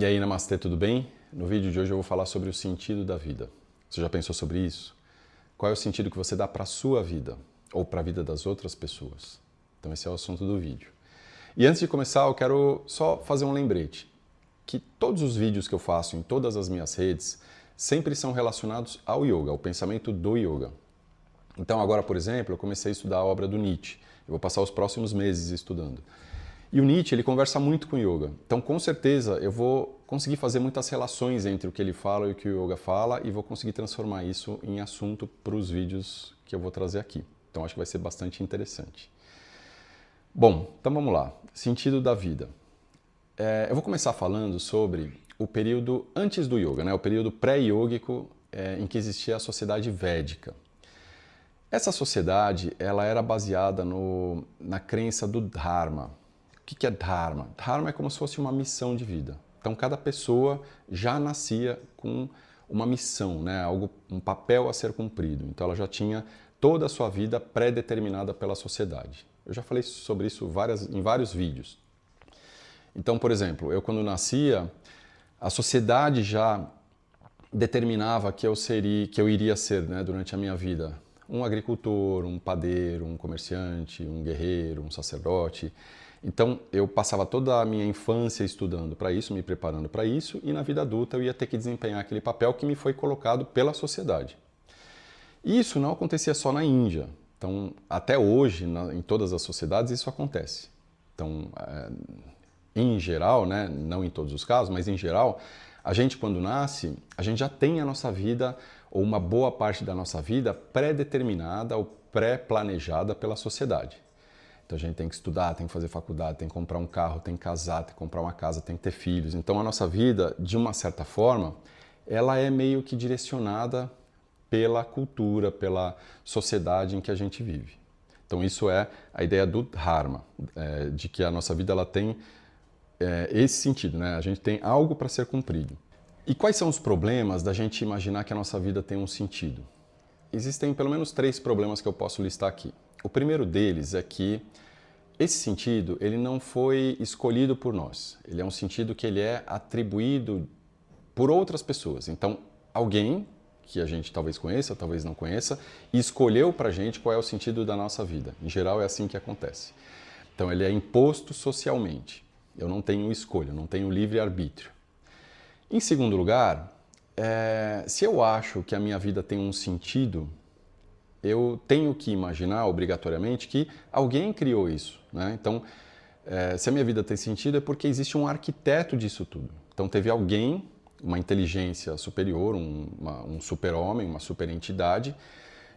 E aí, namastê, tudo bem? No vídeo de hoje eu vou falar sobre o sentido da vida. Você já pensou sobre isso? Qual é o sentido que você dá para a sua vida ou para a vida das outras pessoas? Então esse é o assunto do vídeo. E antes de começar, eu quero só fazer um lembrete, que todos os vídeos que eu faço em todas as minhas redes sempre são relacionados ao yoga, ao pensamento do yoga. Então agora, por exemplo, eu comecei a estudar a obra do Nietzsche. Eu vou passar os próximos meses estudando. E o Nietzsche, ele conversa muito com o yoga. Então, com certeza, eu vou conseguir fazer muitas relações entre o que ele fala e o que o yoga fala e vou conseguir transformar isso em assunto para os vídeos que eu vou trazer aqui. Então, acho que vai ser bastante interessante. Bom, então vamos lá. Sentido da vida. Eu vou começar falando sobre o período antes do yoga, né? O período pré-yógico em que existia a sociedade védica. Essa sociedade ela era baseada na crença do Dharma. O que é Dharma? Dharma é como se fosse uma missão de vida. Então, cada pessoa já nascia com uma missão, né? Um papel a ser cumprido. Então, ela já tinha toda a sua vida pré-determinada pela sociedade. Eu já falei sobre isso em vários vídeos. Então, por exemplo, eu quando nascia, a sociedade já determinava que eu iria ser, né, durante a minha vida, um agricultor, um padeiro, um comerciante, um guerreiro, um sacerdote. Então, eu passava toda a minha infância estudando para isso, me preparando para isso, e na vida adulta eu ia ter que desempenhar aquele papel que me foi colocado pela sociedade. E isso não acontecia só na Índia. Então, até hoje, em todas as sociedades, isso acontece. Então, em geral, né, não em todos os casos, mas em geral, a gente quando nasce, a gente já tem a nossa vida, ou uma boa parte da nossa vida, pré-determinada ou pré-planejada pela sociedade. Então a gente tem que estudar, tem que fazer faculdade, tem que comprar um carro, tem que casar, tem que comprar uma casa, tem que ter filhos. Então a nossa vida, de uma certa forma, ela é meio que direcionada pela cultura, pela sociedade em que a gente vive. Então isso é a ideia do Dharma, de que a nossa vida ela tem esse sentido, né? A gente tem algo para ser cumprido. E quais são os problemas da gente imaginar que a nossa vida tem um sentido? Existem pelo menos 3 problemas que eu posso listar aqui. O primeiro deles é que esse sentido ele não foi escolhido por nós. Ele é um sentido que ele é atribuído por outras pessoas. Então, alguém que a gente talvez conheça, talvez não conheça, escolheu pra gente qual é o sentido da nossa vida. Em geral é assim que acontece. Então, ele é imposto socialmente. Eu não tenho escolha, eu não tenho livre-arbítrio. Em segundo lugar, se eu acho que a minha vida tem um sentido, eu tenho que imaginar, obrigatoriamente, que alguém criou isso, né? Então, se a minha vida tem sentido, é porque existe um arquiteto disso tudo. Então, teve alguém, uma inteligência superior, um super-homem, uma super-entidade,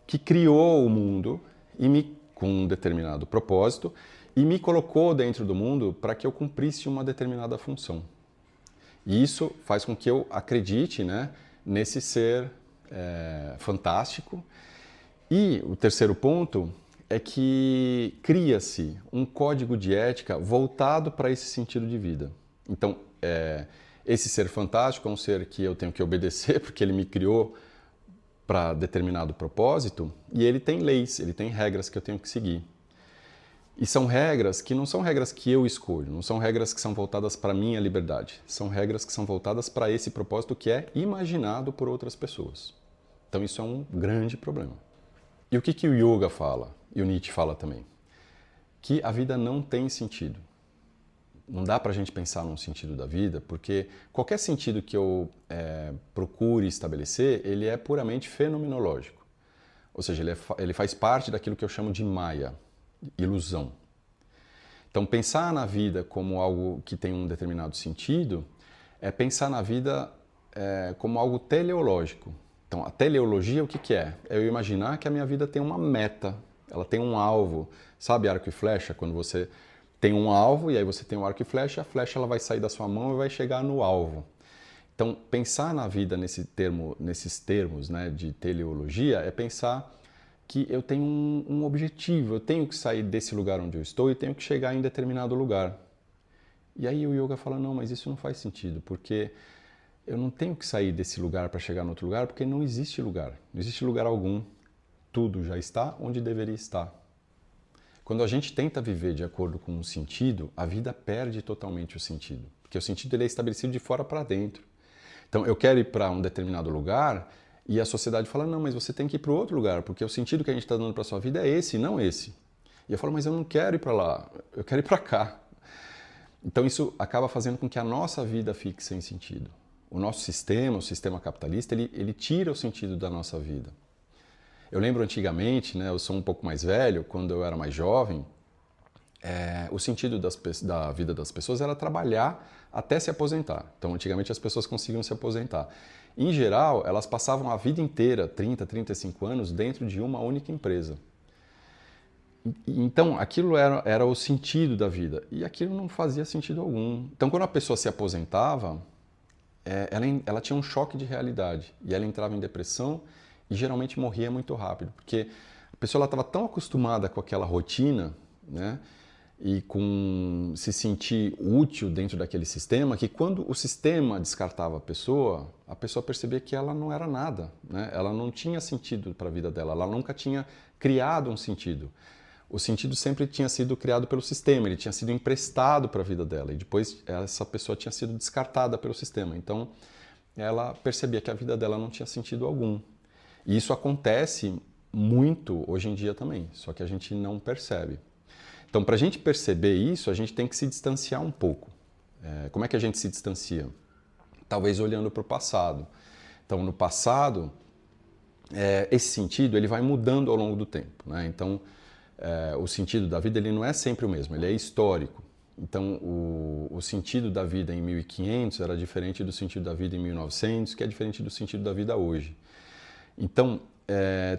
que criou o mundo com um determinado propósito e me colocou dentro do mundo para que eu cumprisse uma determinada função. E isso faz com que eu acredite, né, nesse ser fantástico. E o terceiro ponto é que cria-se um código de ética voltado para esse sentido de vida. Então, esse ser fantástico é um ser que eu tenho que obedecer, porque ele me criou para determinado propósito, e ele tem leis, ele tem regras que eu tenho que seguir. E são regras que não são regras que eu escolho, não são regras que são voltadas para a minha liberdade, são regras que são voltadas para esse propósito que é imaginado por outras pessoas. Então isso é um grande problema. E o que o yoga fala, e o Nietzsche fala também? Que a vida não tem sentido. Não dá para a gente pensar num sentido da vida, porque qualquer sentido que eu procure estabelecer, ele é puramente fenomenológico. Ou seja, ele faz parte daquilo que eu chamo de Maya, ilusão. Então, pensar na vida como algo que tem um determinado sentido é pensar na vida como algo teleológico. Então, a teleologia, o que é? É eu imaginar que a minha vida tem uma meta, ela tem um alvo. Sabe arco e flecha? Quando você tem um alvo e aí você tem um arco e flecha, a flecha ela vai sair da sua mão e vai chegar no alvo. Então, pensar na vida nesses termos, né, de teleologia é pensar que eu tenho um objetivo, eu tenho que sair desse lugar onde eu estou e tenho que chegar em determinado lugar. E aí o yoga fala, não, mas isso não faz sentido, porque eu não tenho que sair desse lugar para chegar no outro lugar, porque não existe lugar algum. Tudo já está onde deveria estar. Quando a gente tenta viver de acordo com um sentido, a vida perde totalmente o sentido. porque o sentido ele é estabelecido de fora para dentro. Então, eu quero ir para um determinado lugar e a sociedade fala, não, mas você tem que ir para outro lugar, porque o sentido que a gente está dando para a sua vida é esse, não esse. E eu falo, mas eu não quero ir para lá, eu quero ir para cá. Então, isso acaba fazendo com que a nossa vida fique sem sentido. O nosso sistema, o sistema capitalista, ele tira o sentido da nossa vida. Eu lembro antigamente, né, eu sou um pouco mais velho, quando eu era mais jovem, o sentido da vida das pessoas era trabalhar até se aposentar. Então, antigamente as pessoas conseguiam se aposentar. Em geral, elas passavam a vida inteira, 30, 35 anos, dentro de uma única empresa. Então, aquilo era o sentido da vida. E aquilo não fazia sentido algum. Então, quando a pessoa se aposentava, ela tinha um choque de realidade. E ela entrava em depressão e geralmente morria muito rápido. Porque a pessoa estava tão acostumada com aquela rotina, né? E com se sentir útil dentro daquele sistema, que quando o sistema descartava a pessoa percebia que ela não era nada, né? Ela não tinha sentido para a vida dela, ela nunca tinha criado um sentido. O sentido sempre tinha sido criado pelo sistema, ele tinha sido emprestado para a vida dela, e depois essa pessoa tinha sido descartada pelo sistema. Então, ela percebia que a vida dela não tinha sentido algum. E isso acontece muito hoje em dia também, só que a gente não percebe. Então, para a gente perceber isso, a gente tem que se distanciar um pouco. Como é que a gente se distancia? Talvez olhando para o passado. Então, no passado, esse sentido ele vai mudando ao longo do tempo, né? Então, o sentido da vida ele não é sempre o mesmo, ele é histórico. Então, o sentido da vida em 1500 era diferente do sentido da vida em 1900, que é diferente do sentido da vida hoje. Então,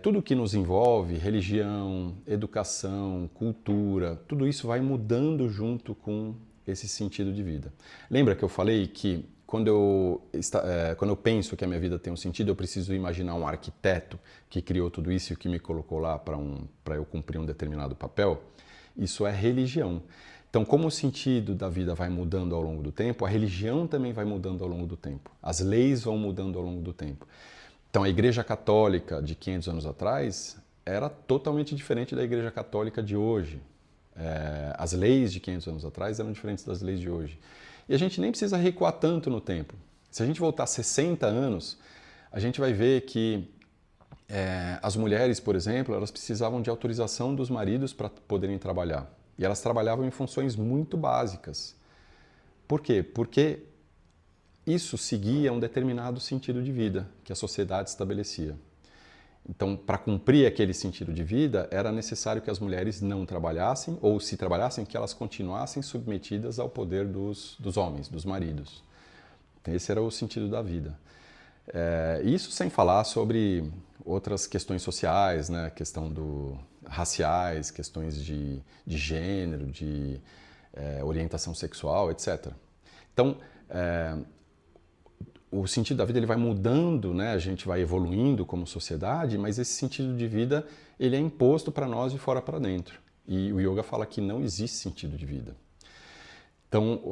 tudo que nos envolve, religião, educação, cultura, tudo isso vai mudando junto com esse sentido de vida. Lembra que eu falei que quando eu penso que a minha vida tem um sentido, eu preciso imaginar um arquiteto que criou tudo isso e que me colocou lá para eu cumprir um determinado papel? Isso é religião. Então, como o sentido da vida vai mudando ao longo do tempo, a religião também vai mudando ao longo do tempo. As leis vão mudando ao longo do tempo. Então, a Igreja Católica de 500 anos atrás era totalmente diferente da Igreja Católica de hoje. As leis de 500 anos atrás eram diferentes das leis de hoje. E a gente nem precisa recuar tanto no tempo. Se a gente voltar 60 anos, a gente vai ver que as mulheres, por exemplo, elas precisavam de autorização dos maridos para poderem trabalhar. E elas trabalhavam em funções muito básicas. Por quê? Porque isso seguia um determinado sentido de vida que a sociedade estabelecia. Então, para cumprir aquele sentido de vida, era necessário que as mulheres não trabalhassem, ou se trabalhassem, que elas continuassem submetidas ao poder dos homens, dos maridos. Então, esse era o sentido da vida. Isso sem falar sobre outras questões sociais, né? Questão raciais, questões de gênero, de orientação sexual, etc. Então, o sentido da vida ele vai mudando, né? A gente vai evoluindo como sociedade, mas esse sentido de vida ele é imposto para nós de fora para dentro. E o yoga fala que não existe sentido de vida. Então,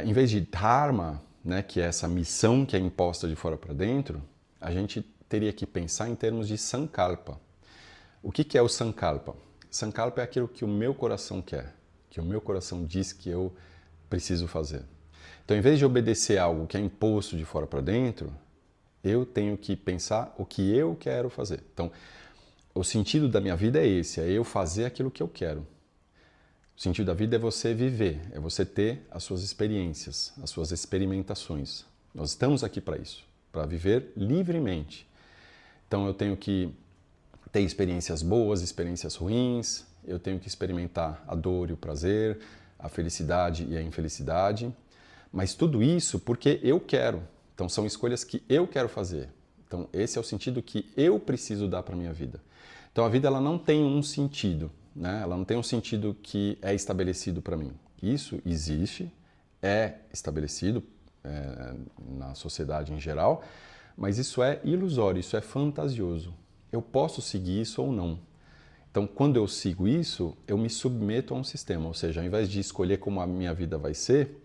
em vez de dharma, né, que é essa missão que é imposta de fora para dentro, a gente teria que pensar em termos de sankalpa. O que é o sankalpa? Sankalpa é aquilo que o meu coração quer, que o meu coração diz que eu preciso fazer. Então, em vez de obedecer algo que é imposto de fora para dentro, eu tenho que pensar o que eu quero fazer. Então, o sentido da minha vida é esse, é eu fazer aquilo que eu quero. O sentido da vida é você viver, é você ter as suas experiências, as suas experimentações. Nós estamos aqui para isso, para viver livremente. Então, eu tenho que ter experiências boas, experiências ruins, eu tenho que experimentar a dor e o prazer, a felicidade e a infelicidade. Mas tudo isso porque eu quero. Então, são escolhas que eu quero fazer. Então, esse é o sentido que eu preciso dar para a minha vida. Então, a vida ela não tem um sentido, né? Ela não tem um sentido que é estabelecido para mim. Isso existe, é estabelecido na sociedade em geral, mas isso é ilusório, isso é fantasioso. Eu posso seguir isso ou não. Então, quando eu sigo isso, eu me submeto a um sistema. Ou seja, ao invés de escolher como a minha vida vai ser,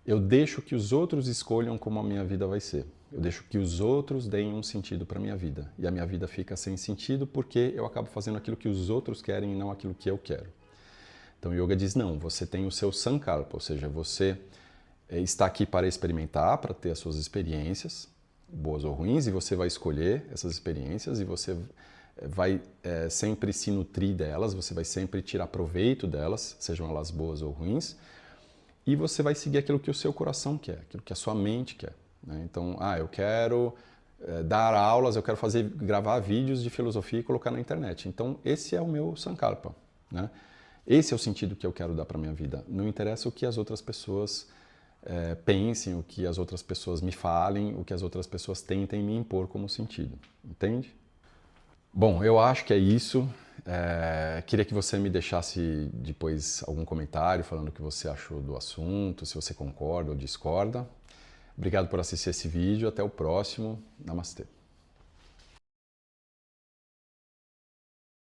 eu deixo que os outros escolham como a minha vida vai ser. Eu deixo que os outros deem um sentido para a minha vida. E a minha vida fica sem sentido porque eu acabo fazendo aquilo que os outros querem e não aquilo que eu quero. Então o yoga diz, não, você tem o seu sankalpa, ou seja, você está aqui para experimentar, para ter as suas experiências, boas ou ruins, e você vai escolher essas experiências e você vai sempre se nutrir delas, você vai sempre tirar proveito delas, sejam elas boas ou ruins, e você vai seguir aquilo que o seu coração quer, aquilo que a sua mente quer. Né? Então, eu quero dar aulas, eu quero gravar vídeos de filosofia e colocar na internet. Então, esse é o meu Sankalpa. Né? Esse é o sentido que eu quero dar para a minha vida. Não interessa o que as outras pessoas pensem, o que as outras pessoas me falem, o que as outras pessoas tentem me impor como sentido. Entende? Bom, eu acho que é isso. Queria que você me deixasse depois algum comentário falando o que você achou do assunto, se você concorda ou discorda. Obrigado por assistir esse vídeo. Até o próximo. Namastê.